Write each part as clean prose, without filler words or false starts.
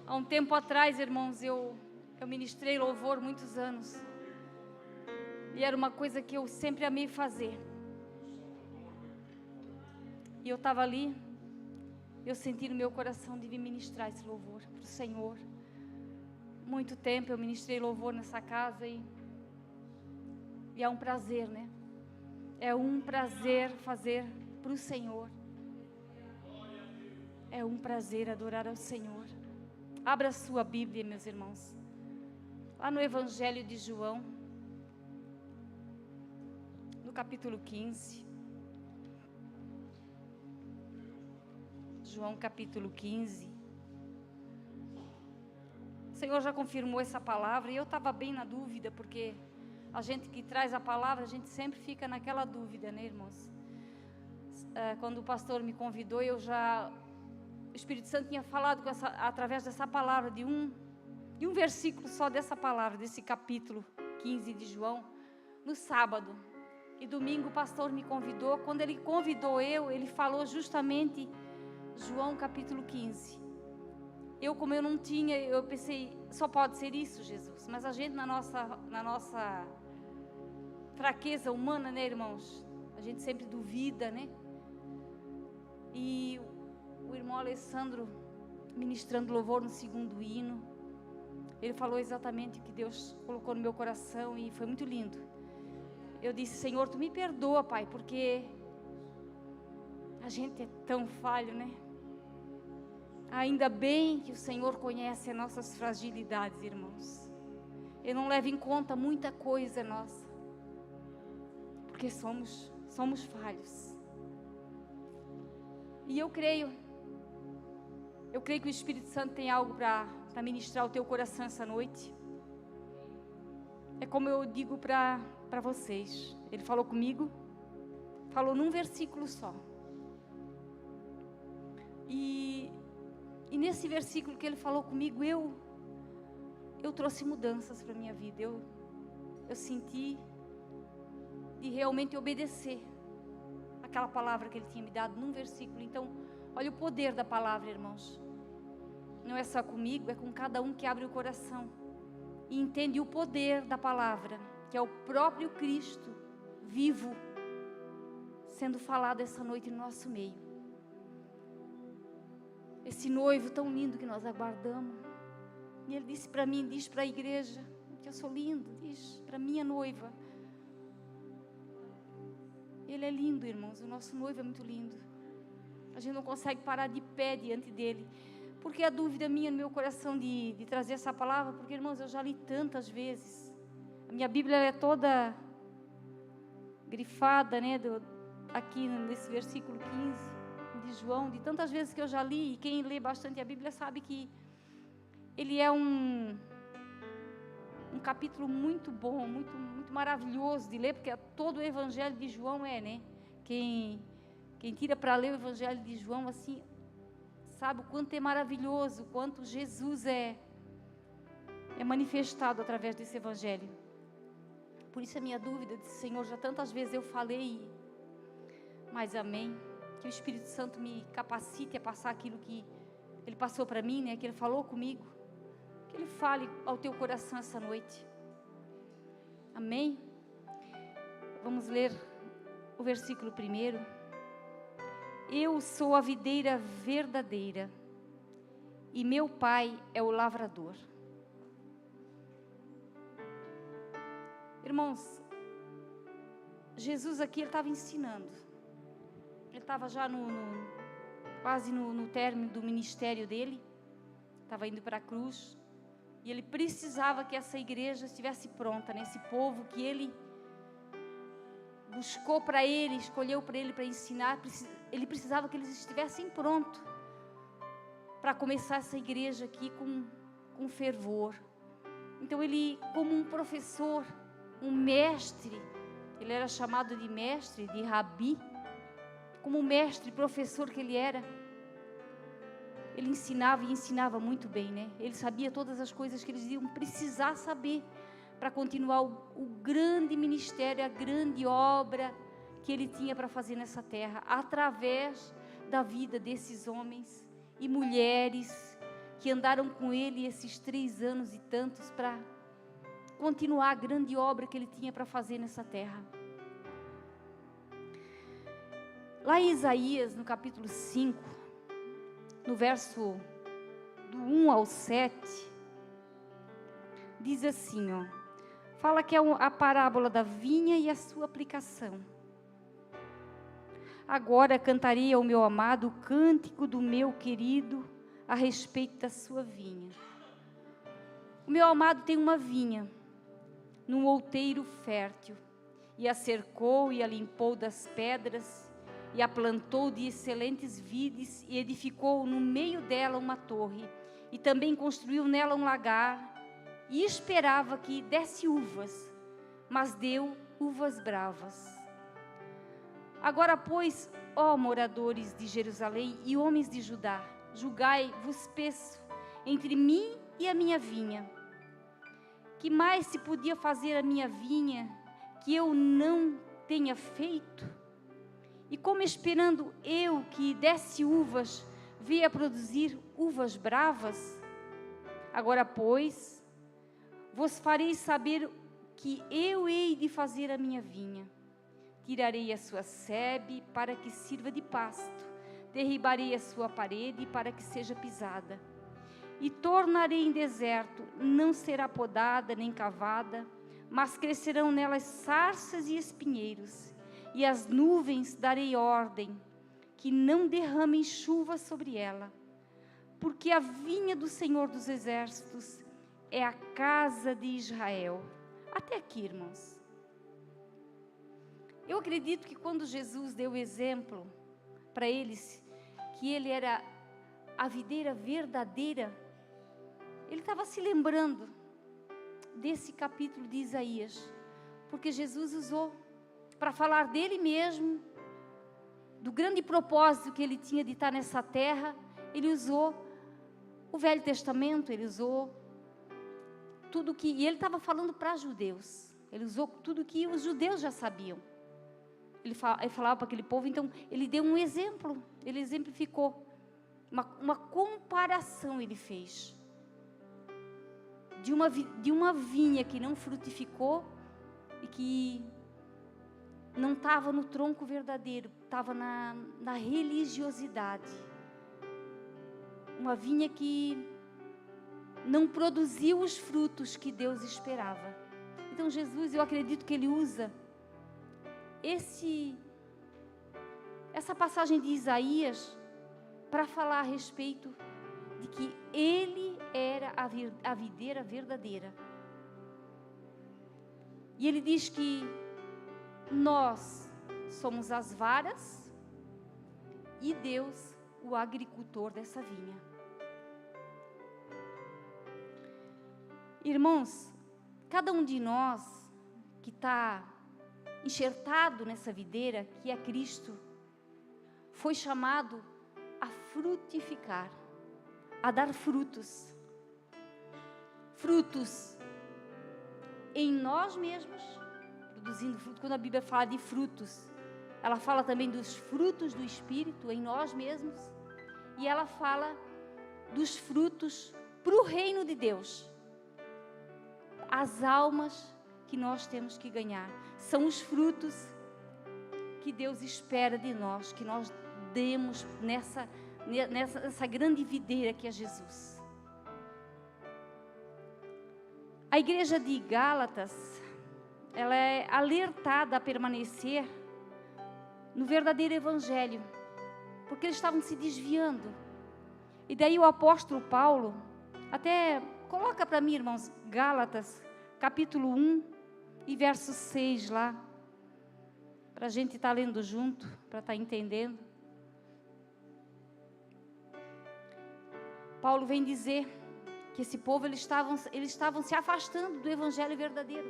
Há um tempo atrás, irmãos, eu ministrei louvor muitos anos. E era uma coisa que eu sempre amei fazer. E eu estava ali, eu senti no meu coração de vir ministrar esse louvor para o Senhor. Muito tempo eu ministrei louvor nessa casa e é um prazer, né? É um prazer fazer para o Senhor. É um prazer adorar ao Senhor. Abra a sua Bíblia, meus irmãos. Lá no Evangelho de João, no capítulo 15. João capítulo 15. O Senhor já confirmou essa palavra e eu estava bem na dúvida, porque a gente que traz a palavra, a gente sempre fica naquela dúvida, né, irmãos? Quando o pastor me convidou, o Espírito Santo tinha falado através dessa palavra, de um versículo só dessa palavra, desse capítulo 15 de João, no sábado. E domingo o pastor me convidou. Quando ele convidou ele falou justamente João capítulo 15. Como eu não tinha, eu pensei, só pode ser isso, Jesus. Mas a gente na nossa fraqueza humana, né, irmãos? A gente sempre duvida, né? E o irmão Alessandro, ministrando louvor no segundo hino, ele falou exatamente o que Deus colocou no meu coração e foi muito lindo. Eu disse, Senhor, Tu me perdoa, Pai, porque a gente é tão falho, né? Ainda bem que o Senhor conhece as nossas fragilidades, irmãos. Ele não leva em conta muita coisa nossa, porque somos falhos. E eu creio que o Espírito Santo tem algo para ministrar o teu coração essa noite. É como eu digo para vocês. Ele falou comigo, falou num versículo só. E nesse versículo que ele falou comigo, eu trouxe mudanças para a minha vida. Eu senti de realmente obedecer aquela palavra que ele tinha me dado num versículo. Então, olha o poder da palavra, irmãos. Não é só comigo, é com cada um que abre o coração e entende o poder da palavra, que é o próprio Cristo vivo sendo falado essa noite no nosso meio. Esse noivo tão lindo que nós aguardamos. E ele disse para mim, diz para a igreja que eu sou lindo, diz para minha noiva. Ele é lindo, irmãos, o nosso noivo é muito lindo. A gente não consegue parar de pé diante dele. Porque a dúvida minha no meu coração de trazer essa palavra, porque, irmãos, eu já li tantas vezes. A minha Bíblia é toda grifada, né, aqui nesse versículo 15 de João, de tantas vezes que eu já li, e quem lê bastante a Bíblia sabe que ele é um capítulo muito bom, muito, muito maravilhoso de ler, porque todo o Evangelho de João né? Quem tira para ler o Evangelho de João, assim, sabe o quanto é maravilhoso, o quanto Jesus é manifestado através desse Evangelho. Por isso a minha dúvida, disse, Senhor, já tantas vezes eu falei, mas amém, que o Espírito Santo me capacite a passar aquilo que Ele passou para mim, né, que Ele falou comigo, que Ele fale ao teu coração essa noite, amém? Vamos ler o versículo 1. Eu sou a videira verdadeira e meu Pai é o lavrador. Irmãos, Jesus aqui, Ele estava ensinando. Ele estava já quase no término do ministério dele. Estava indo para a cruz. E Ele precisava que essa igreja estivesse pronta, né? Esse povo que Ele buscou para Ele, escolheu para Ele para ensinar. Ele precisava que eles estivessem prontos para começar essa igreja aqui com fervor. Então Ele, como um professor, um mestre, Ele era chamado de mestre, de rabi, como mestre, professor que Ele era, Ele ensinava e ensinava muito bem, né? Ele sabia todas as coisas que eles iam precisar saber para continuar o grande ministério, a grande obra que Ele tinha para fazer nessa terra, através da vida desses homens e mulheres que andaram com ele esses 3 anos e tantos para continuar a grande obra que ele tinha para fazer nessa terra. Lá em Isaías, no capítulo 5, no verso do 1 ao 7, diz assim, fala que é a parábola da vinha e a sua aplicação. Agora cantarei ao meu amado o cântico do meu querido a respeito da sua vinha. O meu amado tem uma vinha num outeiro fértil, e a cercou e a limpou das pedras, e a plantou de excelentes vides, e edificou no meio dela uma torre, e também construiu nela um lagar, e esperava que desse uvas, mas deu uvas bravas. Agora, pois, ó moradores de Jerusalém e homens de Judá, julgai, vos peço, entre mim e a minha vinha. Que mais se podia fazer a minha vinha, que eu não tenha feito? E como esperando eu que desse uvas, veio a produzir uvas bravas? Agora, pois, vos farei saber que eu hei de fazer a minha vinha. Tirarei a sua sebe para que sirva de pasto, derribarei a sua parede para que seja pisada, e tornarei em deserto, não será podada nem cavada, mas crescerão nelas sarças e espinheiros, e as nuvens darei ordem, que não derramem chuva sobre ela, porque a vinha do Senhor dos Exércitos é a casa de Israel. Até aqui, irmãos. Eu acredito que quando Jesus deu o exemplo para eles, que ele era a videira verdadeira, ele estava se lembrando desse capítulo de Isaías, porque Jesus usou para falar dele mesmo, do grande propósito que ele tinha de estar nessa terra. Ele usou o Velho Testamento, ele usou tudo que, e ele estava falando para judeus, ele usou tudo que os judeus já sabiam. Ele falava para aquele povo, então ele deu um exemplo, ele exemplificou, uma comparação ele fez, de uma vinha que não frutificou, e que não estava no tronco verdadeiro, estava na religiosidade, uma vinha que não produziu os frutos que Deus esperava. Então Jesus, eu acredito que ele usa essa passagem de Isaías para falar a respeito de que ele era a videira verdadeira. E ele diz que nós somos as varas e Deus o agricultor dessa vinha. Irmãos, cada um de nós que está enxertado nessa videira, que é Cristo, foi chamado a frutificar, a dar frutos. Frutos em nós mesmos, produzindo fruto. Quando a Bíblia fala de frutos, ela fala também dos frutos do Espírito em nós mesmos, e ela fala dos frutos para o reino de Deus. As almas que nós temos que ganhar são os frutos que Deus espera de nós, que nós demos nessa grande videira que é Jesus. A igreja de Gálatas, ela é alertada a permanecer no verdadeiro evangelho, porque eles estavam se desviando. E daí o apóstolo Paulo, até coloca para mim, irmãos, Gálatas, capítulo 1 e verso 6 lá, para a gente estar lendo junto, para estar entendendo. Paulo vem dizer que esse povo, eles estavam se afastando do evangelho verdadeiro.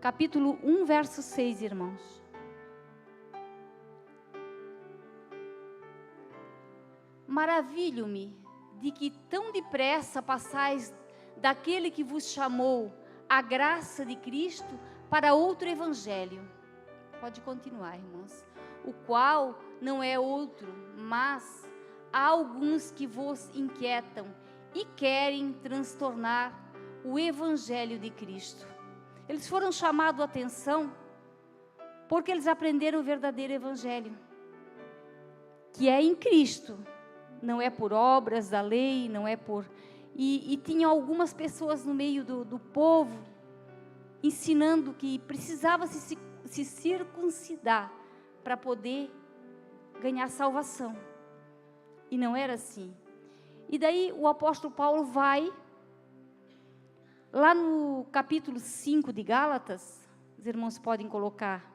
Capítulo 1, verso 6, irmãos. Maravilho-me de que tão depressa passais daquele que vos chamou a graça de Cristo para outro evangelho. Pode continuar, irmãos. o qual não é outro, mas há alguns que vos inquietam e querem transtornar o evangelho de Cristo. Eles foram chamados a atenção porque eles aprenderam o verdadeiro evangelho, que é em Cristo, não é por obras da lei, não é por... E tinha algumas pessoas no meio do povo ensinando que precisava se circuncidar para poder ganhar salvação. E não era assim. E daí o apóstolo Paulo vai, lá no capítulo 5 de Gálatas, os irmãos podem colocar.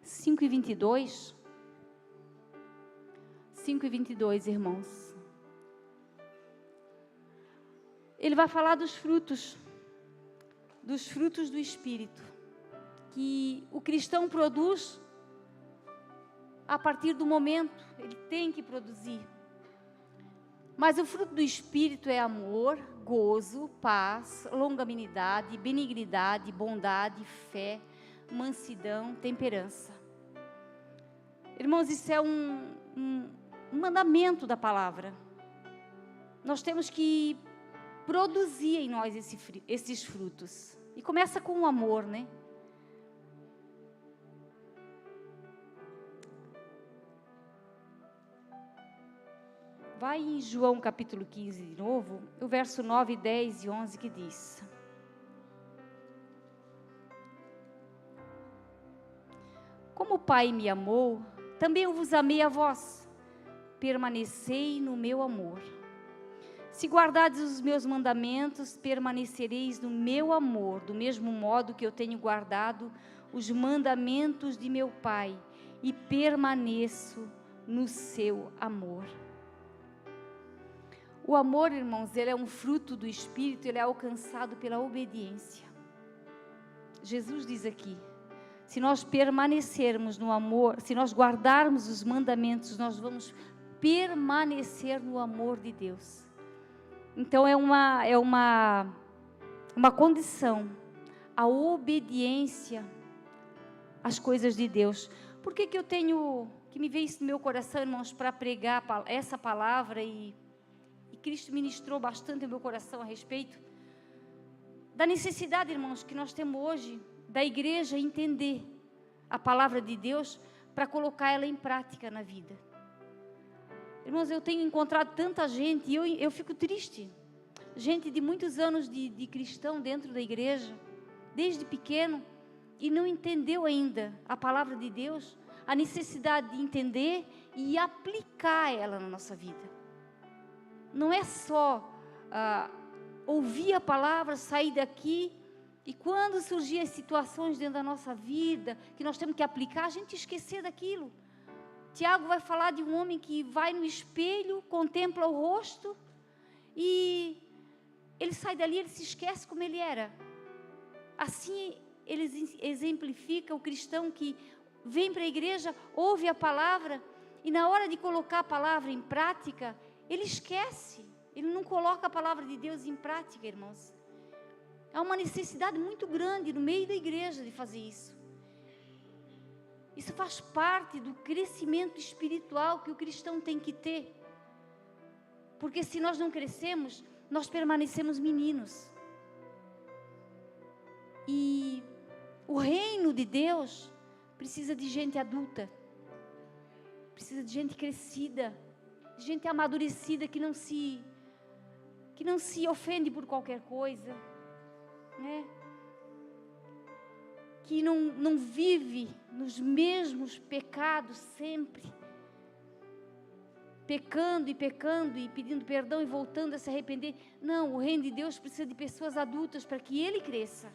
Cinco e 22, irmãos. Ele vai falar dos frutos do Espírito, que o cristão produz a partir do momento, ele tem que produzir. Mas o fruto do Espírito é amor, gozo, paz, longanimidade, benignidade, bondade, fé, mansidão, temperança. Irmãos, isso é um mandamento da palavra. Nós temos que produzir em nós esses frutos. E começa com o amor, né? Vai em João capítulo 15 de novo, o verso 9, 10 e 11 que diz: Como o Pai me amou, também eu vos amei a vós. Permanecei no meu amor. Se guardardes os meus mandamentos, permanecereis no meu amor, do mesmo modo que eu tenho guardado os mandamentos de meu Pai, e permaneço no seu amor. O amor, irmãos, ele é um fruto do Espírito, ele é alcançado pela obediência. Jesus diz aqui, se nós permanecermos no amor, se nós guardarmos os mandamentos, nós vamos permanecer no amor de Deus. Então é uma condição, a obediência às coisas de Deus. Por que que me veio isso no meu coração, irmãos, para pregar essa palavra, e Cristo ministrou bastante no meu coração a respeito da necessidade, irmãos, que nós temos hoje, da igreja entender a palavra de Deus para colocar ela em prática na vida. Irmãos, eu tenho encontrado tanta gente, e eu fico triste, gente de muitos anos de cristão dentro da igreja, desde pequeno, e não entendeu ainda a palavra de Deus, a necessidade de entender e aplicar ela na nossa vida. Não é só ouvir a palavra, sair daqui, e quando surgir as situações dentro da nossa vida, que nós temos que aplicar, a gente esquecer daquilo. Tiago vai falar de um homem que vai no espelho, contempla o rosto, e ele sai dali, ele se esquece como ele era. Assim, ele exemplifica o cristão que vem para a igreja, ouve a palavra, e na hora de colocar a palavra em prática, ele esquece, ele não coloca a palavra de Deus em prática, irmãos. Há uma necessidade muito grande no meio da igreja de fazer isso. Isso faz parte do crescimento espiritual que o cristão tem que ter. Porque se nós não crescemos, nós permanecemos meninos. E o reino de Deus precisa de gente adulta. Precisa de gente crescida, de gente amadurecida, que não se ofende por qualquer coisa, né? Que não vive nos mesmos pecados sempre, pecando e pedindo perdão e voltando a se arrepender. Não, o reino de Deus precisa de pessoas adultas para que ele cresça.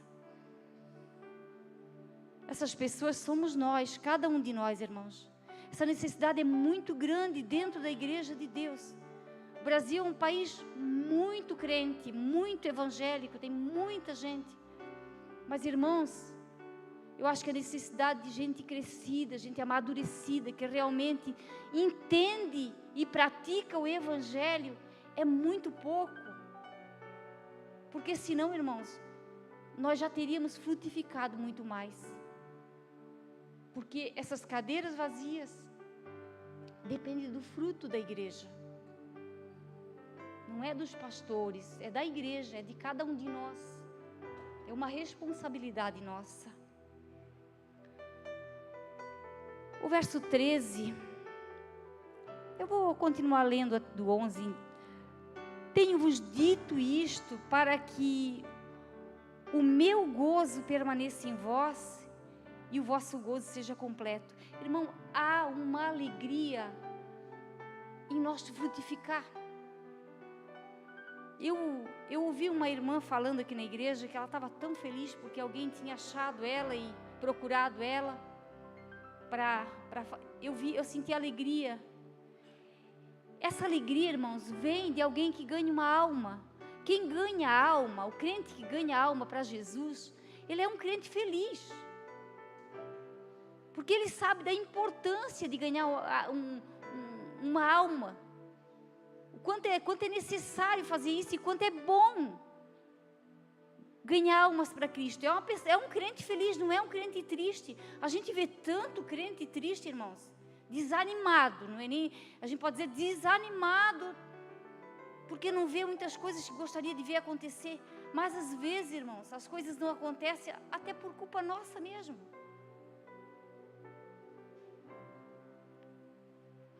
Essas pessoas somos nós, cada um de nós, irmãos. Essa necessidade é muito grande dentro da igreja de Deus. O Brasil é um país muito crente, muito evangélico, tem muita gente. Mas, irmãos, eu acho que a necessidade de gente crescida, gente amadurecida, que realmente entende e pratica o evangelho, é muito pouco. Porque senão, irmãos, nós já teríamos frutificado muito mais. Porque essas cadeiras vazias dependem do fruto da igreja. Não é dos pastores, é da igreja, é de cada um de nós. É uma responsabilidade nossa. O verso 13, eu vou continuar lendo do 11. Tenho-vos dito isto para que o meu gozo permaneça em vós e o vosso gozo seja completo. Irmão, há uma alegria em nós frutificar. Eu ouvi uma irmã falando aqui na igreja que ela estava tão feliz porque alguém tinha achado ela e procurado ela eu senti alegria. Essa alegria, irmãos, vem de alguém que ganha uma alma. Quem ganha a alma, o crente que ganha a alma para Jesus, ele é um crente feliz. Porque ele sabe da importância de ganhar uma alma. O quanto é necessário fazer isso e quanto é bom ganhar almas para Cristo. É um crente feliz, não é um crente triste. A gente vê tanto crente triste, irmãos, desanimado, não é nem, a gente pode dizer desanimado, porque não vê muitas coisas que gostaria de ver acontecer. Mas às vezes, irmãos, as coisas não acontecem até por culpa nossa mesmo.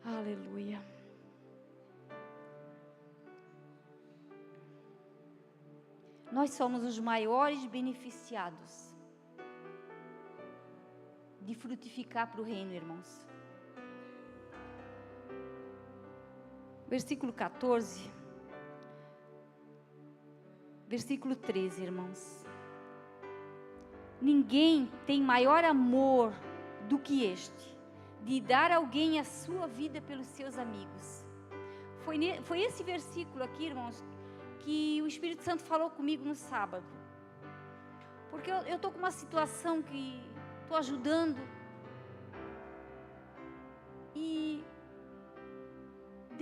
Aleluia. Nós somos os maiores beneficiados de frutificar para o reino, irmãos. Versículo 14. Versículo 13, irmãos. Ninguém tem maior amor do que este, de dar a alguém a sua vida pelos seus amigos. Foi esse versículo aqui, irmãos, que o Espírito Santo falou comigo no sábado. Porque eu estou com uma situação que estou ajudando. E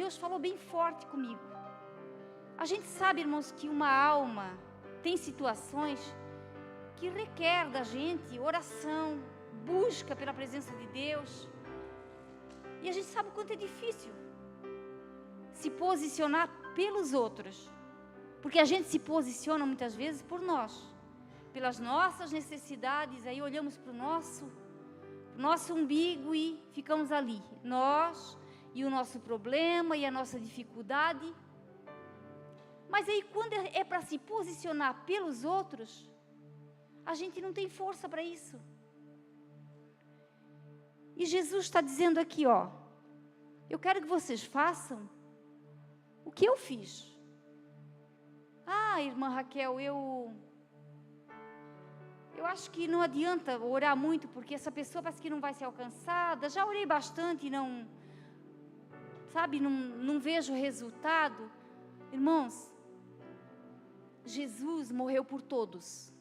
Deus falou bem forte comigo. A gente sabe, irmãos, que uma alma tem situações que requer da gente oração, busca pela presença de Deus. E a gente sabe o quanto é difícil se posicionar pelos outros. Porque a gente se posiciona muitas vezes por nós, pelas nossas necessidades. Aí olhamos para o nosso umbigo e ficamos ali. Nós e o nosso problema e a nossa dificuldade. Mas aí quando é para se posicionar pelos outros, a gente não tem força para isso. E Jesus está dizendo aqui, ó, eu quero que vocês façam o que eu fiz. Ah, irmã Raquel, eu acho que não adianta orar muito, porque essa pessoa parece que não vai ser alcançada. Já orei bastante e não vejo resultado. Irmãos, Jesus morreu por todos.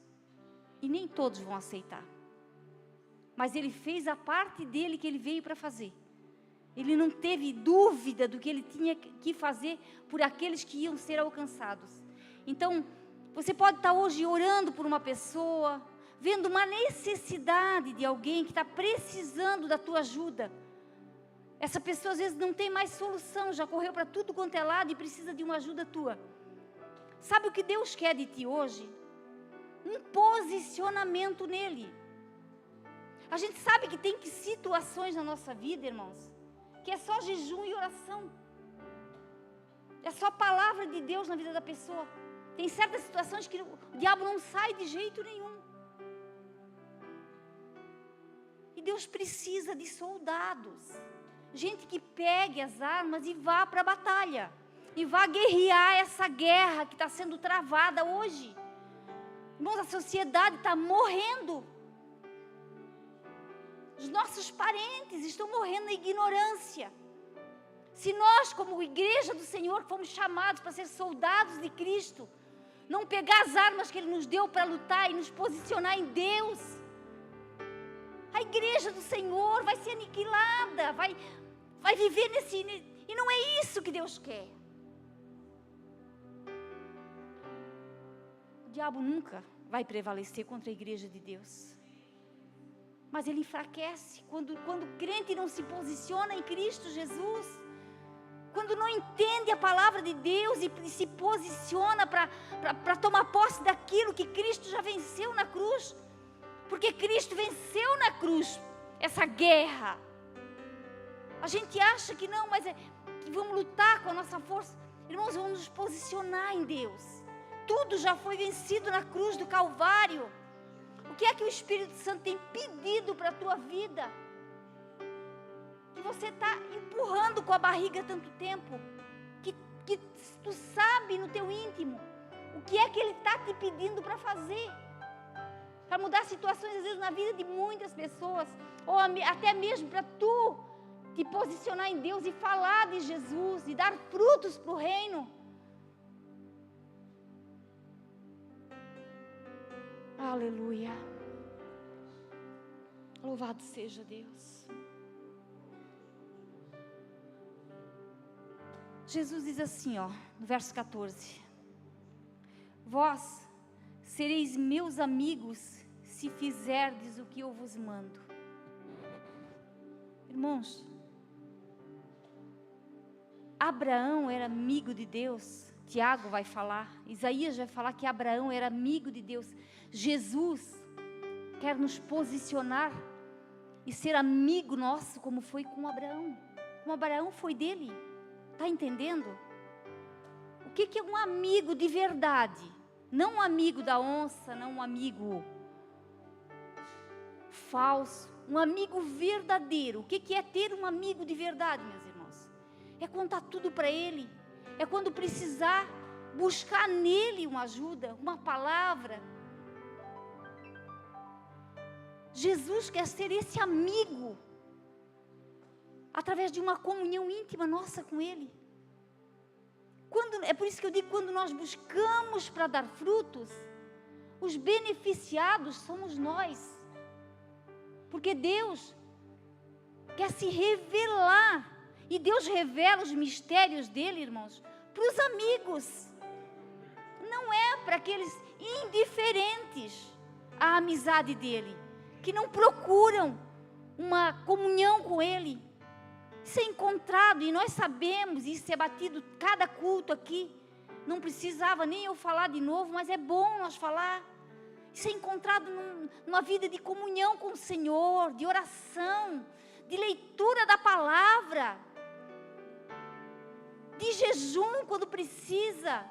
E nem todos vão aceitar. Mas Ele fez a parte dele que Ele veio para fazer. Ele não teve dúvida do que Ele tinha que fazer por aqueles que iam ser alcançados. Então, você pode estar hoje orando por uma pessoa, vendo uma necessidade de alguém que está precisando da tua ajuda. Essa pessoa às vezes não tem mais solução, já correu para tudo quanto é lado e precisa de uma ajuda tua. Sabe o que Deus quer de ti hoje? Um posicionamento nele. A gente sabe que tem situações na nossa vida, irmãos, que é só jejum e oração. É só palavra de Deus na vida da pessoa. Tem certas situações que o diabo não sai de jeito nenhum. E Deus precisa de soldados. Gente que pegue as armas e vá para a batalha. E vá guerrear essa guerra que está sendo travada hoje. Irmãos, a sociedade está morrendo. Os nossos parentes estão morrendo na ignorância. Se nós, como igreja do Senhor, fomos chamados para ser soldados de Cristo, não pegar as armas que Ele nos deu para lutar e nos posicionar em Deus, a igreja do Senhor vai ser aniquilada, vai viver e não é isso que Deus quer. O diabo nunca vai prevalecer contra a igreja de Deus. Mas ele enfraquece quando o crente não se posiciona em Cristo Jesus, quando não entende a palavra de Deus e se posiciona para tomar posse daquilo que Cristo já venceu na cruz, porque Cristo venceu na cruz essa guerra. A gente acha que não, mas que vamos lutar com a nossa força. Irmãos, vamos nos posicionar em Deus. Tudo já foi vencido na cruz do Calvário. O que é que o Espírito Santo tem pedido para a tua vida? Que você está empurrando com a barriga há tanto tempo, que tu sabe no teu íntimo o que é que Ele está te pedindo para fazer, para mudar situações às vezes na vida de muitas pessoas, ou até mesmo para tu te posicionar em Deus e falar de Jesus e dar frutos para o reino. Aleluia. Louvado seja Deus. Jesus diz assim, no verso 14: vós sereis meus amigos se fizerdes o que eu vos mando. Irmãos, Abraão era amigo de Deus. Tiago vai falar, Isaías vai falar que Abraão era amigo de Deus. Jesus quer nos posicionar e ser amigo nosso, como foi com Abraão. Como Abraão foi dele. Está entendendo? O que é um amigo de verdade? Não um amigo da onça, não um amigo falso. Um amigo verdadeiro. O que é ter um amigo de verdade, meus irmãos? É contar tudo para ele. É quando precisar, buscar nele uma ajuda, uma palavra. Jesus quer ser esse amigo, através de uma comunhão íntima nossa com Ele. É por isso que eu digo, quando nós buscamos para dar frutos, os beneficiados somos nós. Porque Deus quer se revelar, e Deus revela os mistérios dEle, irmãos, para os amigos. Não é para aqueles indiferentes à amizade dEle, que não procuram uma comunhão com Ele. Isso é encontrado, e nós sabemos, isso é batido cada culto aqui. Não precisava nem eu falar de novo, mas é bom nós falar. Isso é encontrado numa vida de comunhão com o Senhor, de oração, de leitura da palavra, de jejum quando precisa.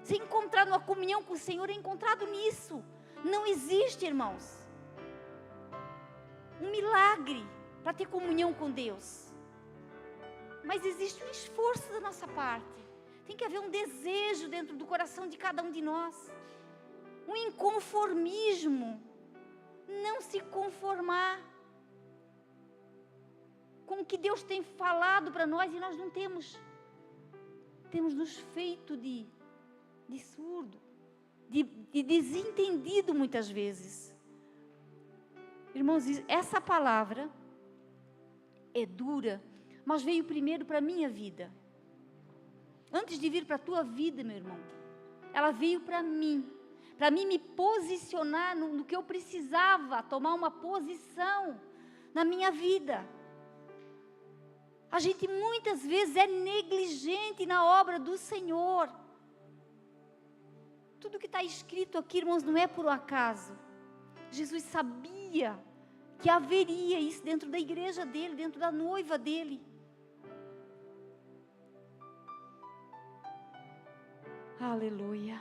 Ser encontrado numa comunhão com o Senhor é encontrado nisso. Não existe, irmãos, um milagre para ter comunhão com Deus. Mas existe um esforço da nossa parte. Tem que haver um desejo dentro do coração de cada um de nós. Um inconformismo. Não se conformar com o que Deus tem falado para nós e nós não temos. Temos nos feito de surdo, de desentendido muitas vezes. Irmãos, essa palavra é dura, mas veio primeiro para a minha vida. Antes de vir para a tua vida, meu irmão, ela veio para mim me posicionar no que eu precisava, tomar uma posição na minha vida. A gente muitas vezes é negligente na obra do Senhor. Tudo que está escrito aqui, irmãos, não é por um acaso. Jesus sabia que haveria isso dentro da igreja dele, dentro da noiva dele. Aleluia.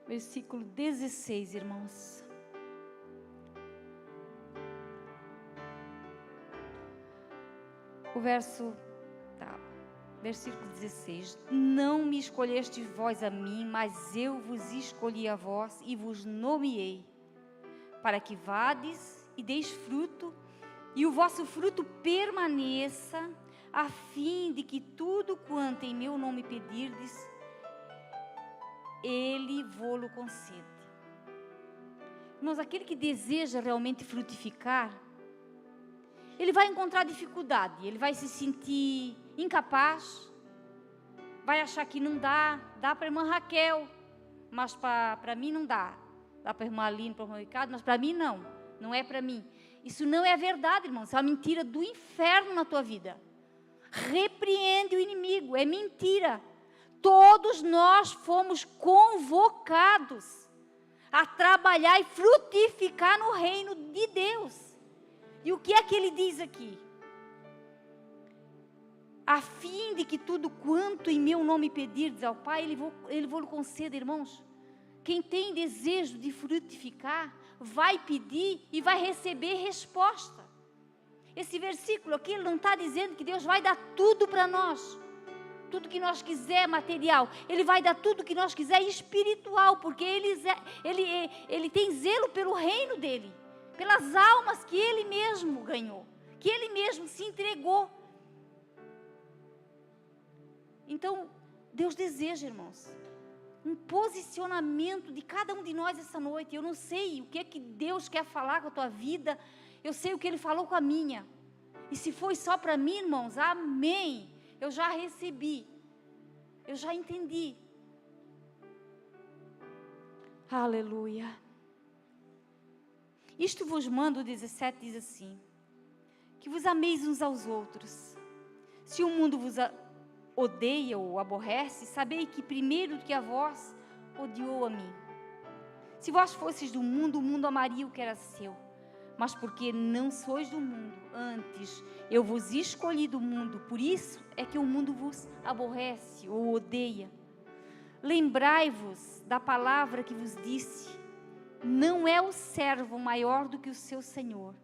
Versículo 16, irmãos. Versículo 16. Não me escolhestes vós a mim, mas eu vos escolhi a vós e vos nomeei, para que vades e deis fruto, e o vosso fruto permaneça, a fim de que tudo quanto em meu nome pedirdes, Ele vô-lo concede. Irmãos, aquele que deseja realmente frutificar, ele vai encontrar dificuldade, ele vai se sentir incapaz, vai achar que não dá, dá para a irmã Raquel, mas para mim não dá. Dá para a irmã Aline, para o irmão Ricardo, mas para mim não é para mim. Isso não é verdade, irmão, isso é uma mentira do inferno na tua vida. Repreende o inimigo, é mentira. Todos nós fomos convocados a trabalhar e frutificar no reino de Deus. E o que é que ele diz aqui? A fim de que tudo quanto em meu nome pedirdes ao Pai, Ele vou lhe conceder, irmãos. Quem tem desejo de frutificar, vai pedir e vai receber resposta. Esse versículo aqui, ele não está dizendo que Deus vai dar tudo para nós. Tudo que nós quiser material. Ele vai dar tudo que nós quiser espiritual, porque ele tem zelo pelo reino dele. Pelas almas que ele mesmo ganhou. Que ele mesmo se entregou. Então, Deus deseja, irmãos, um posicionamento de cada um de nós essa noite. Eu não sei o que é que Deus quer falar com a tua vida. Eu sei o que Ele falou com a minha. E se foi só para mim, irmãos, amém. Eu já recebi. Eu já entendi. Aleluia. Isto vos mando, o 17 diz assim, que vos ameis uns aos outros. Se o mundo vos odeia ou aborrece, sabei que primeiro que a vós odiou a mim. Se vós fosseis do mundo, o mundo amaria o que era seu. Mas porque não sois do mundo, antes eu vos escolhi do mundo, por isso é que o mundo vos aborrece ou odeia. Lembrai-vos da palavra que vos disse, não é o servo maior do que o seu senhor.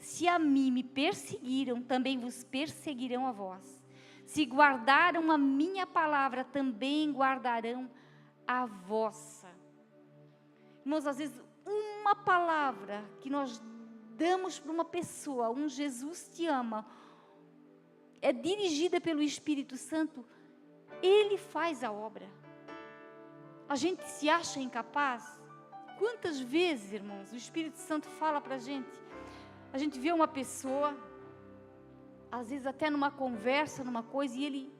Se a mim me perseguiram, também vos perseguirão a vós. Se guardaram a minha palavra, também guardarão a vossa. Irmãos, às vezes uma palavra que nós damos para uma pessoa, um Jesus te ama, é dirigida pelo Espírito Santo, Ele faz a obra. A gente se acha incapaz. Quantas vezes, irmãos, o Espírito Santo fala para a gente vê uma pessoa, às vezes até numa conversa, numa coisa, e Ele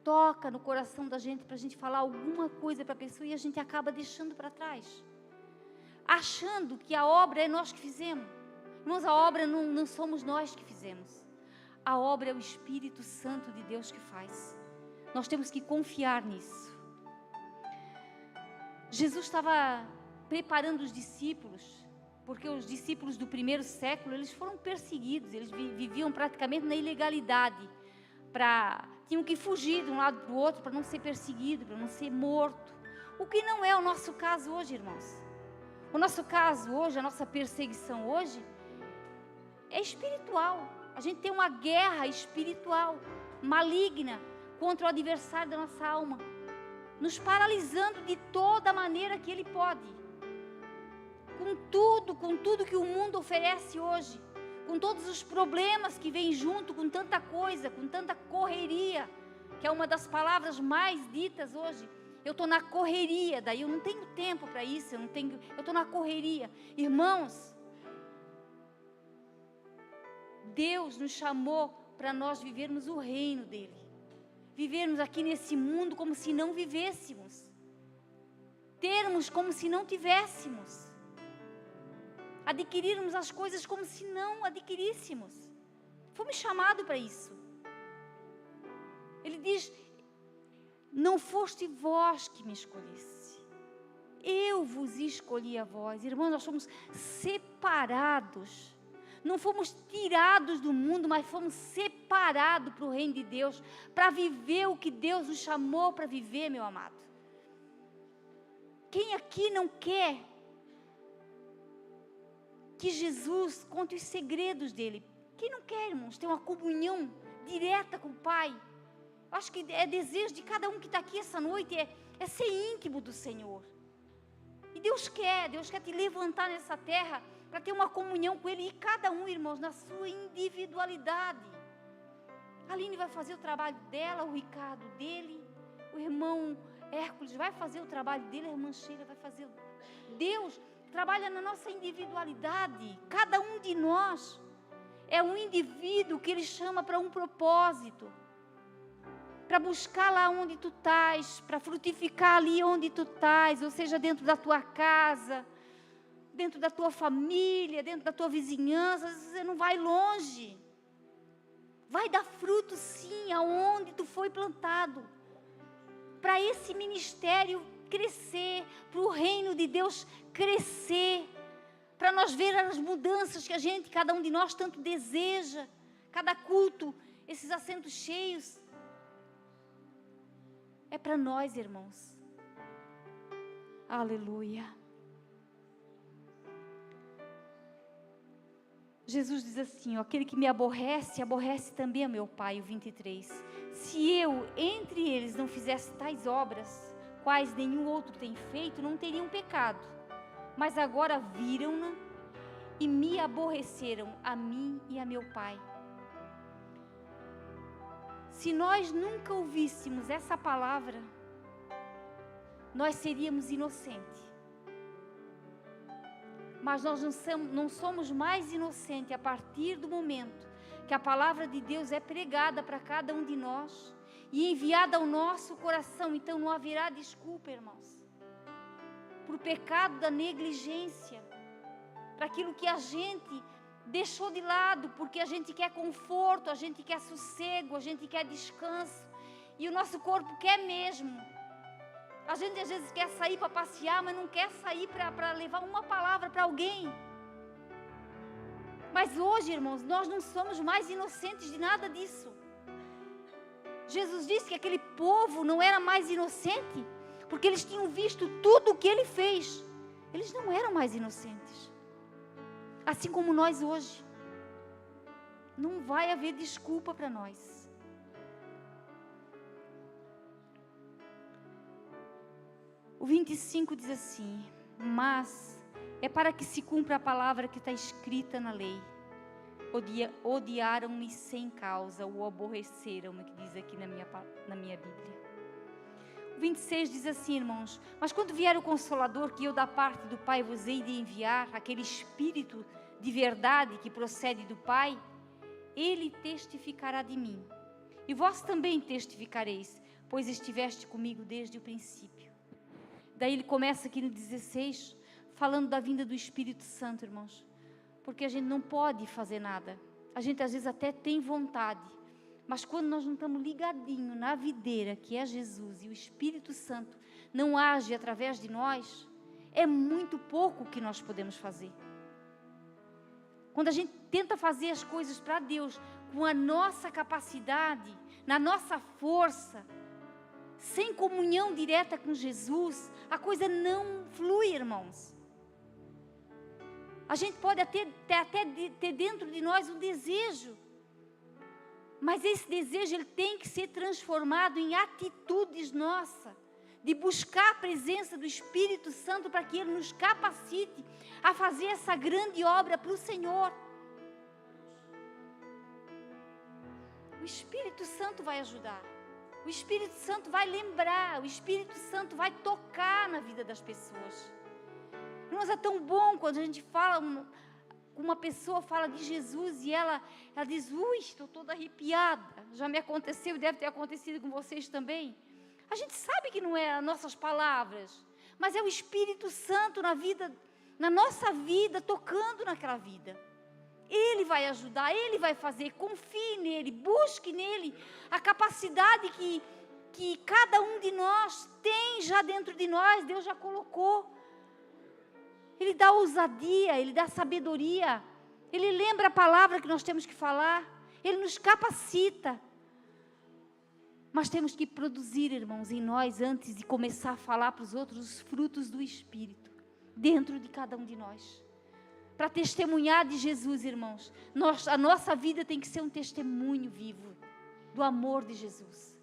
toca no coração da gente, para a gente falar alguma coisa para a pessoa, e a gente acaba deixando para trás, achando que a obra é nós que fizemos. Irmãos, a obra não somos nós que fizemos. A obra é o Espírito Santo de Deus que faz. Nós temos que confiar nisso. Jesus estava preparando os discípulos, porque os discípulos do primeiro século, eles foram perseguidos, eles viviam praticamente na ilegalidade, tinham que fugir de um lado para o outro, para não ser perseguido, para não ser morto. O que não é o nosso caso hoje, irmãos. O nosso caso hoje, a nossa perseguição hoje, é espiritual. A gente tem uma guerra espiritual, maligna, contra o adversário da nossa alma, nos paralisando de toda maneira que ele pode. Com tudo que o mundo oferece hoje, com todos os problemas que vêm junto, com tanta coisa, com tanta correria, que é uma das palavras mais ditas hoje. Eu estou na correria, daí eu não tenho tempo para isso, eu estou na correria. Irmãos, Deus nos chamou para nós vivermos o reino dEle. Vivermos aqui nesse mundo como se não vivêssemos. Termos como se não tivéssemos. Adquirirmos as coisas como se não adquiríssemos. Fomos chamados para isso. Ele diz, não foste vós que me escolheste. Eu vos escolhi a vós. Irmãos, nós somos separados. Não fomos tirados do mundo, mas fomos separados para o reino de Deus, para viver o que Deus nos chamou para viver, meu amado. Quem aqui não quer que Jesus conte os segredos dele? Quem não quer, irmãos, ter uma comunhão direta com o Pai? Acho que é desejo de cada um que está aqui essa noite, é ser íntimo do Senhor. E Deus quer te levantar nessa terra, para ter uma comunhão com Ele, e cada um, irmãos, na sua individualidade. A Aline vai fazer o trabalho dela, o Ricardo dele, o irmão Hércules vai fazer o trabalho dele, a irmã Sheila vai fazer. Deus trabalha na nossa individualidade. Cada um de nós é um indivíduo que Ele chama para um propósito, para buscar lá onde tu estás, para frutificar ali onde tu estás, ou seja, dentro da tua casa, dentro da tua família, dentro da tua vizinhança. Você não vai longe. Vai dar fruto sim, aonde tu foi plantado. Para esse ministério crescer, para o reino de Deus crescer, para nós ver as mudanças que cada um de nós tanto deseja. Cada culto, esses assentos cheios, é para nós, irmãos. Aleluia. Jesus diz assim, ó, aquele que me aborrece, aborrece também a meu Pai, o 23. Se eu, entre eles, não fizesse tais obras, quais nenhum outro tem feito, não teriam pecado. Mas agora viram-na e me aborreceram, a mim e a meu Pai. Se nós nunca ouvíssemos essa palavra, nós seríamos inocentes. Mas nós não somos mais inocentes a partir do momento que a palavra de Deus é pregada para cada um de nós e enviada ao nosso coração. Então não haverá desculpa, irmãos, para o pecado da negligência, para aquilo que a gente deixou de lado, porque a gente quer conforto, a gente quer sossego, a gente quer descanso, e o nosso corpo quer mesmo. A gente às vezes quer sair para passear, mas não quer sair para levar uma palavra para alguém. Mas hoje, irmãos, nós não somos mais inocentes de nada disso. Jesus disse que aquele povo não era mais inocente, porque eles tinham visto tudo o que ele fez. Eles não eram mais inocentes. Assim como nós hoje. Não vai haver desculpa para nós. O 25 diz assim, mas é para que se cumpra a palavra que está escrita na lei. Odiaram-me sem causa, ou aborreceram-me, que diz aqui na minha Bíblia. O 26 diz assim, irmãos, mas quando vier o Consolador, que eu da parte do Pai vos hei de enviar, aquele Espírito de verdade que procede do Pai, ele testificará de mim. E vós também testificareis, pois estiveste comigo desde o princípio. Daí ele começa aqui no 16, falando da vinda do Espírito Santo, irmãos. Porque a gente não pode fazer nada. A gente às vezes até tem vontade. Mas quando nós não estamos ligadinhos na videira, que é Jesus, e o Espírito Santo não age através de nós, é muito pouco o que nós podemos fazer. Quando a gente tenta fazer as coisas para Deus, com a nossa capacidade, na nossa força, sem comunhão direta com Jesus, a coisa não flui, irmãos. A gente pode até ter dentro de nós um desejo, mas esse desejo ele tem que ser transformado em atitudes nossas, de buscar a presença do Espírito Santo para que Ele nos capacite a fazer essa grande obra para o Senhor. O Espírito Santo vai ajudar. O Espírito Santo vai lembrar, o Espírito Santo vai tocar na vida das pessoas. Irmãos, é tão bom quando a gente fala, uma pessoa fala de Jesus e ela diz, ui, estou toda arrepiada. Já me aconteceu, deve ter acontecido com vocês também. A gente sabe que não é as nossas palavras, mas é o Espírito Santo na nossa vida, tocando naquela vida. Ele vai ajudar, Ele vai fazer, confie nele, busque nele a capacidade que cada um de nós tem já dentro de nós, Deus já colocou. Ele dá ousadia, Ele dá sabedoria, Ele lembra a palavra que nós temos que falar, Ele nos capacita. Mas temos que produzir, irmãos, em nós, antes de começar a falar para os outros, os frutos do Espírito, dentro de cada um de nós. Para testemunhar de Jesus, irmãos, a nossa vida tem que ser um testemunho vivo do amor de Jesus.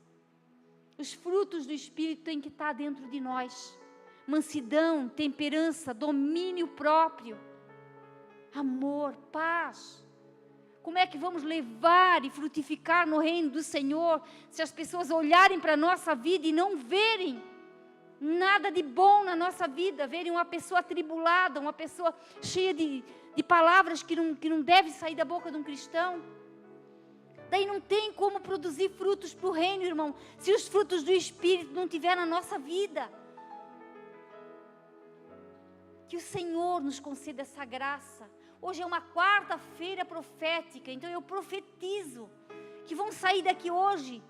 Os frutos do Espírito têm que estar dentro de nós. Mansidão, temperança, domínio próprio, amor, paz. Como é que vamos levar e frutificar no reino do Senhor se as pessoas olharem para a nossa vida e não verem nada de bom na nossa vida, verem uma pessoa atribulada, uma pessoa cheia de palavras que não deve sair da boca de um cristão? Daí não tem como produzir frutos para o reino, irmão, se os frutos do Espírito não tiver na nossa vida. Que o Senhor nos conceda essa graça. Hoje é uma quarta-feira profética, então eu profetizo que vão sair daqui hoje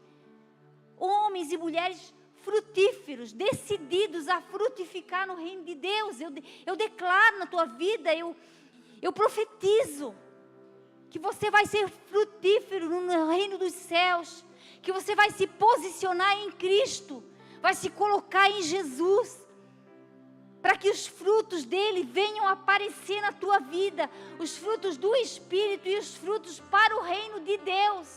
homens e mulheres frutíferos, decididos a frutificar no reino de Deus. Eu declaro na tua vida, eu profetizo que você vai ser frutífero no reino dos céus, que você vai se posicionar em Cristo, vai se colocar em Jesus, para que os frutos dele venham aparecer na tua vida, os frutos do Espírito e os frutos para o reino de Deus.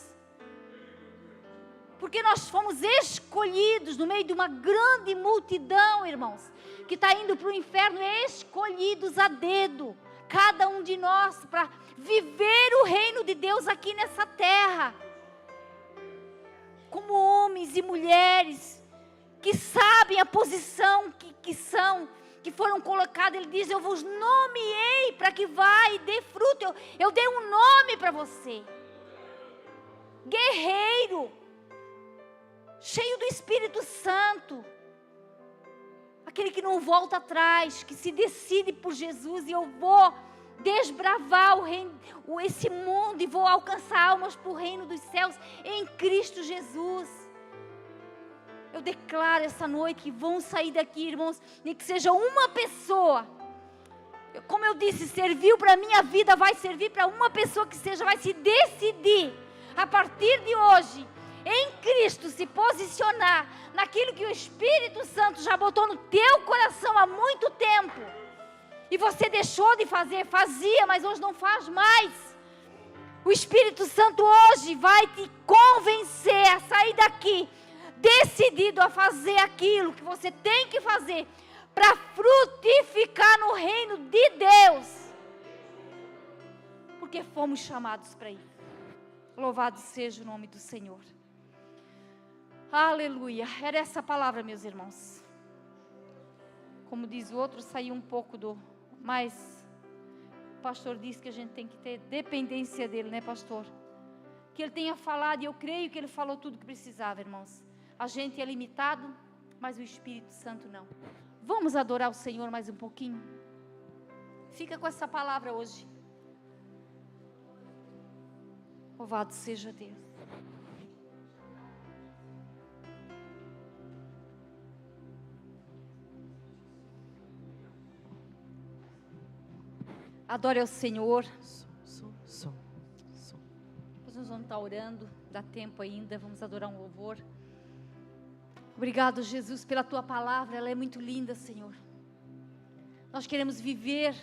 Porque nós fomos escolhidos no meio de uma grande multidão, irmãos, que está indo para o inferno, escolhidos a dedo, cada um de nós, para viver o reino de Deus aqui nessa terra, como homens e mulheres que sabem a posição que foram colocados. Ele diz: eu vos nomeei para que vá e dê fruto. Eu dei um nome para você, guerreiro, cheio do Espírito Santo, aquele que não volta atrás, que se decide por Jesus. E eu vou desbravar esse mundo e vou alcançar almas para o reino dos céus em Cristo Jesus. Eu declaro essa noite que vão sair daqui, irmãos, nem que seja uma pessoa. Como eu disse, serviu para a minha vida, vai servir para uma pessoa que seja, vai se decidir a partir de hoje em Cristo, se posicionar naquilo que o Espírito Santo já botou no teu coração há muito tempo. E você deixou de fazer, fazia, mas hoje não faz mais. O Espírito Santo hoje vai te convencer a sair daqui, decidido a fazer aquilo que você tem que fazer, para frutificar no reino de Deus. Porque fomos chamados para isso. Louvado seja o nome do Senhor. Aleluia. Era essa palavra, meus irmãos. Como diz o outro, saiu um pouco mas o pastor disse que a gente tem que ter dependência dele, né, pastor? Que ele tenha falado, e eu creio que ele falou tudo que precisava, irmãos. A gente é limitado, mas o Espírito Santo não. Vamos adorar o Senhor mais um pouquinho? Fica com essa palavra hoje. Louvado seja Deus. Adore ao Senhor. Depois nós vamos estar orando, dá tempo ainda, vamos adorar um louvor. Obrigado, Jesus, pela tua palavra, ela é muito linda, Senhor. Nós queremos viver,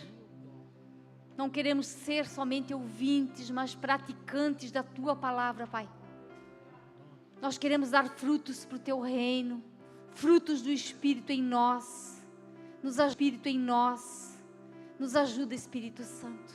não queremos ser somente ouvintes, mas praticantes da tua palavra, Pai. Nós queremos dar frutos para o teu reino, frutos do Espírito em nós. Nos ajuda, Espírito Santo.